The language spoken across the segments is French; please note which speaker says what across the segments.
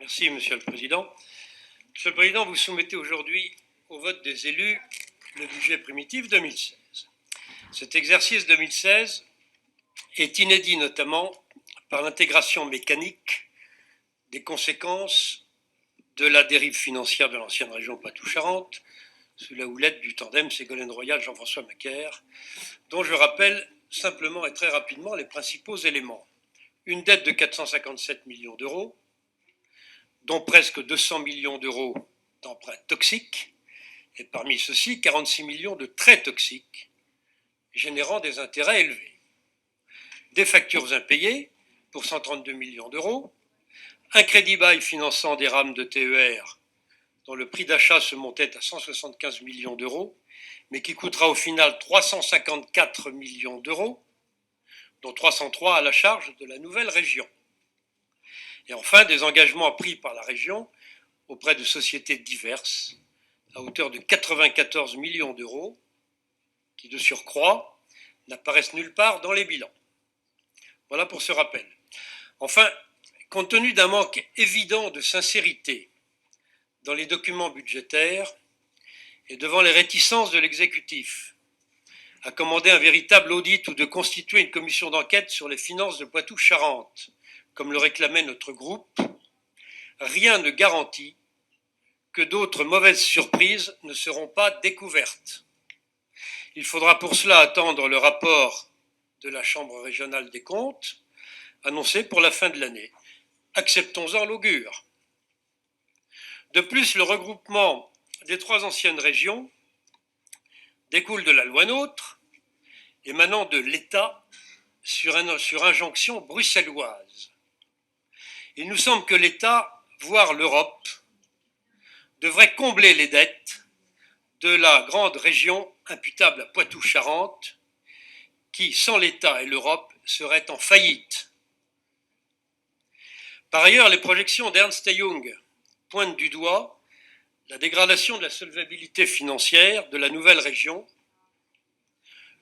Speaker 1: Merci, Monsieur le Président. Monsieur le Président, vous soumettez aujourd'hui au vote des élus le budget primitif 2016. Cet exercice 2016 est inédit notamment par l'intégration mécanique des conséquences de la dérive financière de l'ancienne région Poitou-Charentes, sous la houlette du tandem Ségolène Royal, Jean-François Macaire, dont je rappelle simplement et très rapidement les principaux éléments. Une dette de 457 millions d'euros, dont presque 200 millions d'euros d'emprunts toxiques, et parmi ceux-ci, 46 millions de très toxiques, générant des intérêts élevés. Des factures impayées pour 132 millions d'euros, un crédit bail finançant des rames de TER dont le prix d'achat se montait à 175 millions d'euros, mais qui coûtera au final 354 millions d'euros, dont 303 à la charge de la nouvelle région. Et enfin, des engagements pris par la région auprès de sociétés diverses, à hauteur de 94 millions d'euros, qui de surcroît n'apparaissent nulle part dans les bilans. Voilà pour ce rappel. Enfin, compte tenu d'un manque évident de sincérité dans les documents budgétaires et devant les réticences de l'exécutif à commander un véritable audit ou de constituer une commission d'enquête sur les finances de Poitou-Charentes, comme le réclamait notre groupe, rien ne garantit que d'autres mauvaises surprises ne seront pas découvertes. Il faudra pour cela attendre le rapport de la Chambre régionale des comptes, annoncé pour la fin de l'année. Acceptons-en l'augure. De plus, le regroupement des trois anciennes régions découle de la loi NOTRe, émanant de l'État sur injonction bruxelloise. Il nous semble que l'État, voire l'Europe, devrait combler les dettes de la grande région imputable à Poitou-Charentes, qui, sans l'État et l'Europe, serait en faillite. Par ailleurs, les projections d'Ernst & Young pointent du doigt la dégradation de la solvabilité financière de la nouvelle région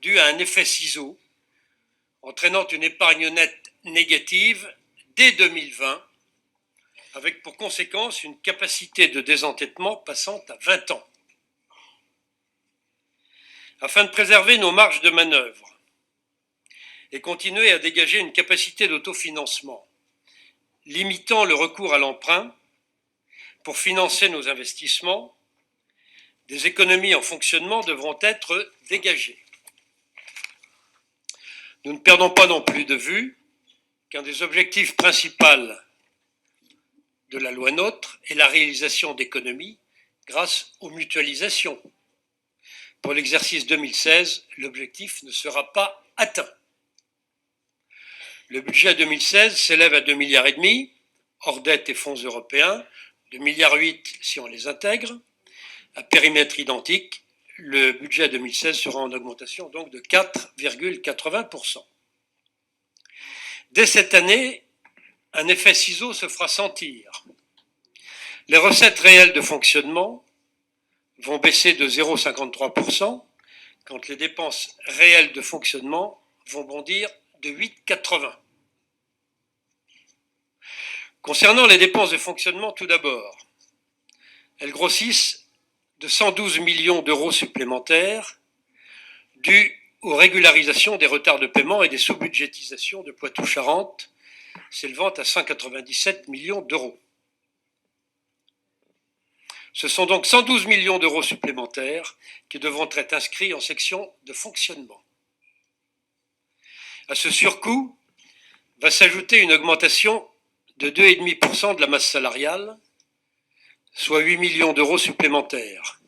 Speaker 1: due à un effet ciseau entraînant une épargne nette négative dès 2020, avec pour conséquence une capacité de désendettement passant à 20 ans. Afin de préserver nos marges de manœuvre et continuer à dégager une capacité d'autofinancement, limitant le recours à l'emprunt pour financer nos investissements, des économies en fonctionnement devront être dégagées. Nous ne perdons pas non plus de vue qu'un des objectifs principaux de la loi NOTRe est la réalisation d'économies grâce aux mutualisations. Pour l'exercice 2016, l'objectif ne sera pas atteint. Le budget 2016 s'élève à 2,5 milliards, hors dette et fonds européens, 2,8 milliards si on les intègre. À périmètre identique, le budget 2016 sera en augmentation donc de 4,80%. Dès cette année, un effet ciseau se fera sentir. Les recettes réelles de fonctionnement vont baisser de 0,53%, quand les dépenses réelles de fonctionnement vont bondir de 8,80%. Concernant les dépenses de fonctionnement, tout d'abord, elles grossissent de 112 millions d'euros supplémentaires dus aux régularisations des retards de paiement et des sous-budgétisations de Poitou-Charentes, s'élevant à 197 millions d'euros. Ce sont donc 112 millions d'euros supplémentaires qui devront être inscrits en section de fonctionnement. À ce surcoût va s'ajouter une augmentation de 2,5% de la masse salariale, soit 8 millions d'euros supplémentaires.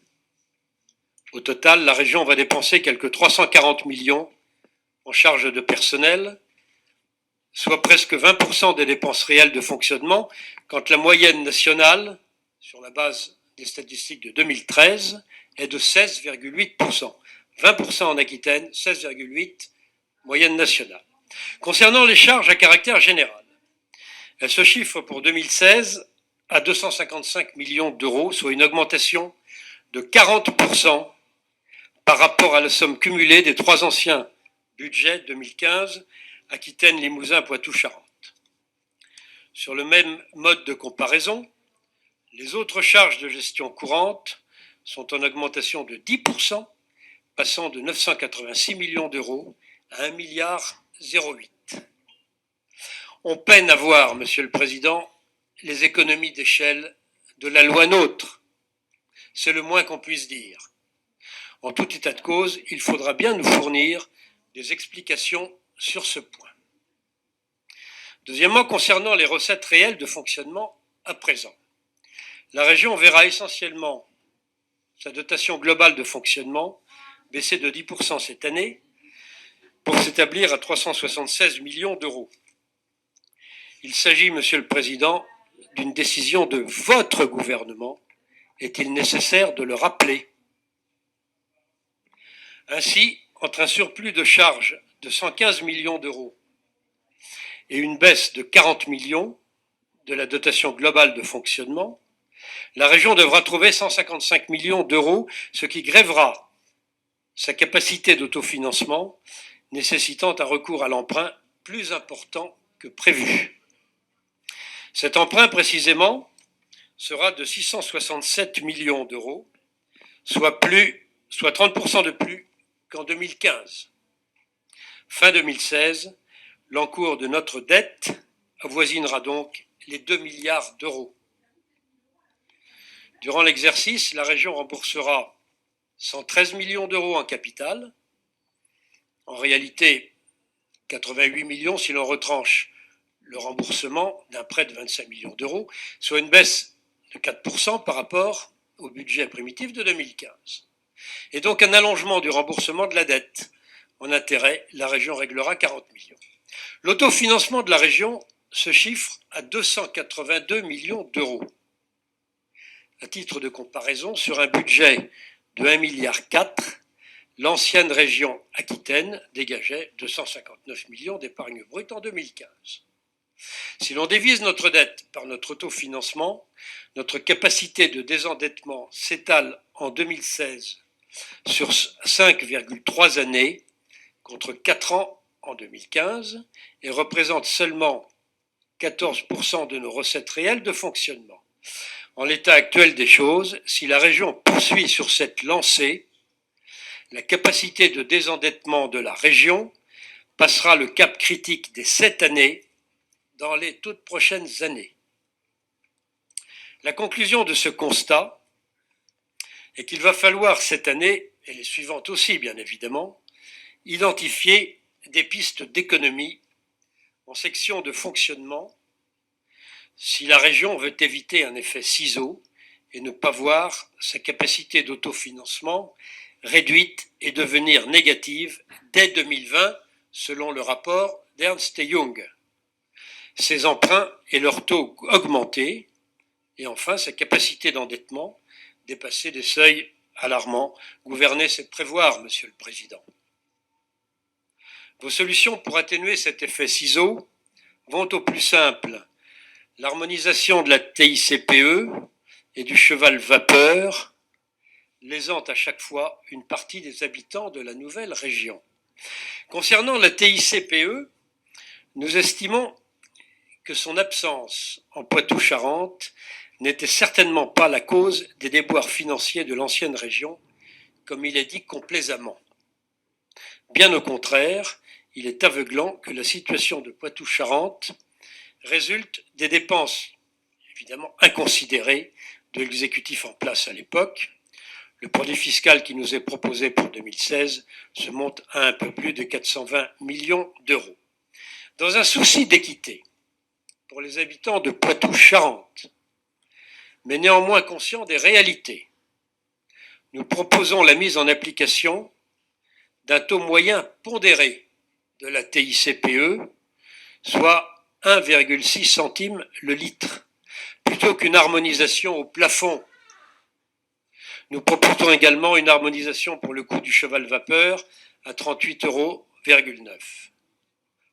Speaker 1: Au total, la région va dépenser quelques 340 millions en charges de personnel, soit presque 20% des dépenses réelles de fonctionnement, quand la moyenne nationale, sur la base des statistiques de 2013, est de 16,8%. 20% en Aquitaine, 16,8% moyenne nationale. Concernant les charges à caractère général, elles se chiffrent pour 2016 à 255 millions d'euros, soit une augmentation de 40% par rapport à la somme cumulée des trois anciens budgets 2015, Aquitaine, Limousin, Poitou-Charentes. Sur le même mode de comparaison, les autres charges de gestion courante sont en augmentation de 10%, passant de 986 millions d'euros à 1,08 milliard. On peine à voir, Monsieur le Président, les économies d'échelle de la loi NOTRe. C'est le moins qu'on puisse dire. En tout état de cause, il faudra bien nous fournir des explications sur ce point. Deuxièmement, concernant les recettes réelles de fonctionnement à présent, la région verra essentiellement sa dotation globale de fonctionnement baisser de 10% cette année pour s'établir à 376 millions d'euros. Il s'agit, Monsieur le Président, d'une décision de votre gouvernement. Est-il nécessaire de le rappeler? Ainsi, entre un surplus de charges de 115 millions d'euros et une baisse de 40 millions de la dotation globale de fonctionnement, la région devra trouver 155 millions d'euros, ce qui grèvera sa capacité d'autofinancement, nécessitant un recours à l'emprunt plus important que prévu. Cet emprunt, précisément, sera de 667 millions d'euros, soit 30% de plus qu'en 2015. Fin 2016, l'encours de notre dette avoisinera donc les 2 milliards d'euros. Durant l'exercice, la région remboursera 113 millions d'euros en capital, en réalité 88 millions si l'on retranche le remboursement d'un prêt de 25 millions d'euros, soit une baisse de 4% par rapport au budget primitif de 2015. Et donc un allongement du remboursement de la dette. En intérêt, la région réglera 40 millions. L'autofinancement de la région se chiffre à 282 millions d'euros. À titre de comparaison, sur un budget de 1,4 milliard, l'ancienne région Aquitaine dégageait 259 millions d'épargne brute en 2015. Si l'on divise notre dette par notre autofinancement, notre capacité de désendettement s'étale en 2016 sur 5,3 années contre 4 ans en 2015 et représente seulement 14% de nos recettes réelles de fonctionnement. En l'état actuel des choses, si la région poursuit sur cette lancée, la capacité de désendettement de la région passera le cap critique des 7 années dans les toutes prochaines années. La conclusion de ce constat est qu'il va falloir cette année, et les suivantes aussi bien évidemment, identifier des pistes d'économie en section de fonctionnement si la région veut éviter un effet ciseau et ne pas voir sa capacité d'autofinancement réduite et devenir négative dès 2020 selon le rapport d'Ernst & Young. Ses emprunts et leur taux augmentés, et enfin sa capacité d'endettement dépasser des seuils alarmants. Gouverner, c'est prévoir, Monsieur le Président. Vos solutions pour atténuer cet effet ciseau vont au plus simple. L'harmonisation de la TICPE et du cheval vapeur, lésant à chaque fois une partie des habitants de la nouvelle région. Concernant la TICPE, nous estimons que son absence en Poitou-Charentes n'était certainement pas la cause des déboires financiers de l'ancienne région, comme il est dit complaisamment. Bien au contraire, il est aveuglant que la situation de Poitou-Charentes résulte des dépenses évidemment inconsidérées de l'exécutif en place à l'époque. Le produit fiscal qui nous est proposé pour 2016 se monte à un peu plus de 420 millions d'euros. Dans un souci d'équité pour les habitants de Poitou-Charentes, mais néanmoins conscients des réalités, nous proposons la mise en application d'un taux moyen pondéré de la TICPE, soit 1,6 centimes le litre, plutôt qu'une harmonisation au plafond. Nous proposons également une harmonisation pour le coût du cheval vapeur à 38,9 €.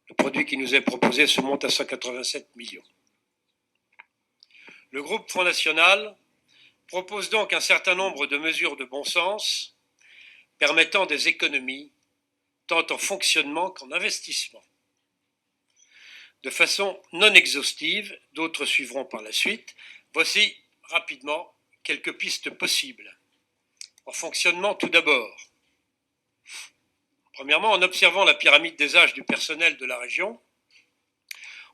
Speaker 1: Le produit qui nous est proposé se monte à 187 millions. Le groupe Front National propose donc un certain nombre de mesures de bon sens permettant des économies tant en fonctionnement qu'en investissement. de façon non exhaustive, d'autres suivront par la suite. Voici rapidement quelques pistes possibles. En fonctionnement tout d'abord. Premièrement, en observant la pyramide des âges du personnel de la région,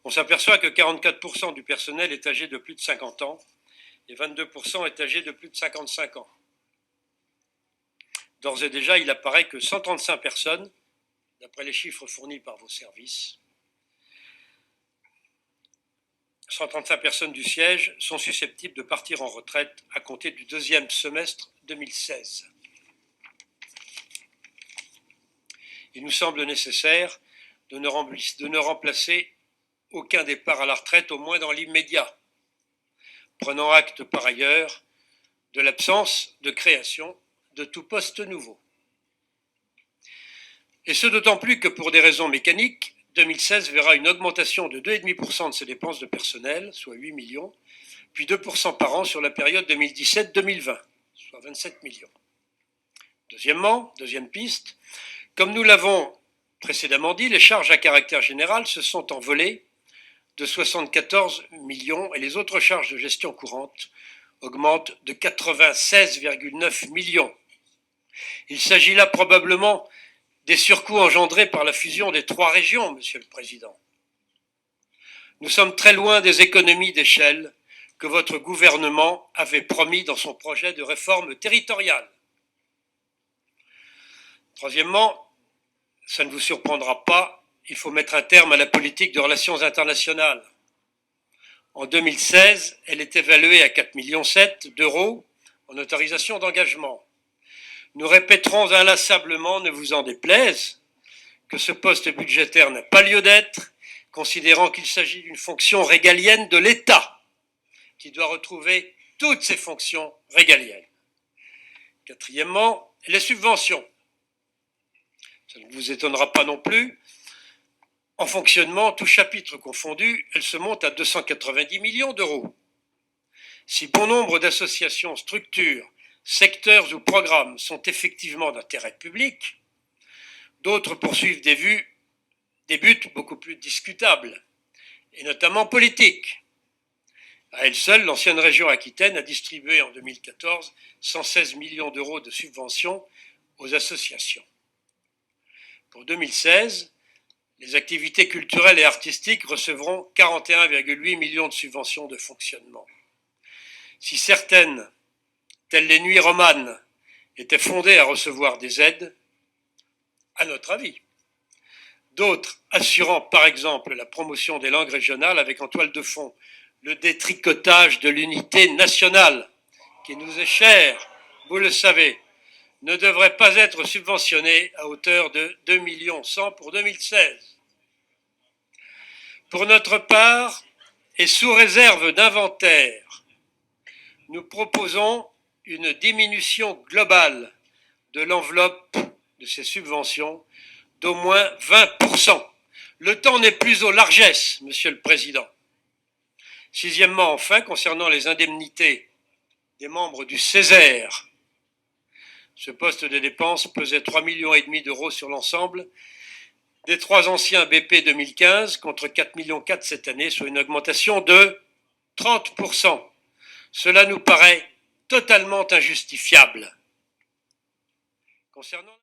Speaker 1: on s'aperçoit que 44% du personnel est âgé de plus de 50 ans et 22% est âgé de plus de 55 ans. D'ores et déjà, il apparaît que 135 personnes, d'après les chiffres fournis par vos services, 135 personnes du siège sont susceptibles de partir en retraite à compter du deuxième semestre 2016. Il nous semble nécessaire de ne remplacer aucun départ à la retraite, au moins dans l'immédiat, prenant acte par ailleurs de l'absence de création de tout poste nouveau. Et ce d'autant plus que pour des raisons mécaniques, 2016 verra une augmentation de 2,5% de ses dépenses de personnel, soit 8 millions, puis 2% par an sur la période 2017-2020, soit 27 millions. Deuxièmement, deuxième piste, comme nous l'avons précédemment dit, les charges à caractère général se sont envolées de 74 millions et les autres charges de gestion courante augmentent de 96,9 millions. Il s'agit là probablement des surcoûts engendrés par la fusion des 3 régions, Monsieur le Président. Nous sommes très loin des économies d'échelle que votre gouvernement avait promis dans son projet de réforme territoriale. Troisièmement, ça ne vous surprendra pas, il faut mettre un terme à la politique de relations internationales. En 2016, elle est évaluée à 4,7 millions d'euros en autorisation d'engagement. Nous répéterons inlassablement, ne vous en déplaise, que ce poste budgétaire n'a pas lieu d'être, considérant qu'il s'agit d'une fonction régalienne de l'État, qui doit retrouver toutes ses fonctions régaliennes. Quatrièmement, les subventions. Ça ne vous étonnera pas non plus. En fonctionnement, tout chapitre confondu, elle se monte à 290 millions d'euros. Si bon nombre d'associations, structures, secteurs ou programmes sont effectivement d'intérêt public, d'autres poursuivent des buts beaucoup plus discutables, et notamment politiques. À elle seule, l'ancienne région Aquitaine a distribué en 2014 116 millions d'euros de subventions aux associations. Pour 2016, les activités culturelles et artistiques recevront 41,8 millions de subventions de fonctionnement. Si certaines, telles les Nuits romanes, étaient fondées à recevoir des aides, à notre avis, d'autres assurant par exemple la promotion des langues régionales avec en toile de fond le détricotage de l'unité nationale, qui nous est chère, vous le savez, ne devrait pas être subventionné à hauteur de 2,1 millions pour 2016. Pour notre part, et sous réserve d'inventaire, nous proposons une diminution globale de l'enveloppe de ces subventions d'au moins 20%. Le temps n'est plus aux largesses, Monsieur le Président. Sixièmement, enfin, concernant les indemnités des membres du Césaire, ce poste de dépenses pesait 3,5 millions d'euros sur l'ensemble des 3 anciens BP 2015 contre 4,4 millions cette année, soit une augmentation de 30%. Cela nous paraît totalement injustifiable. Concernant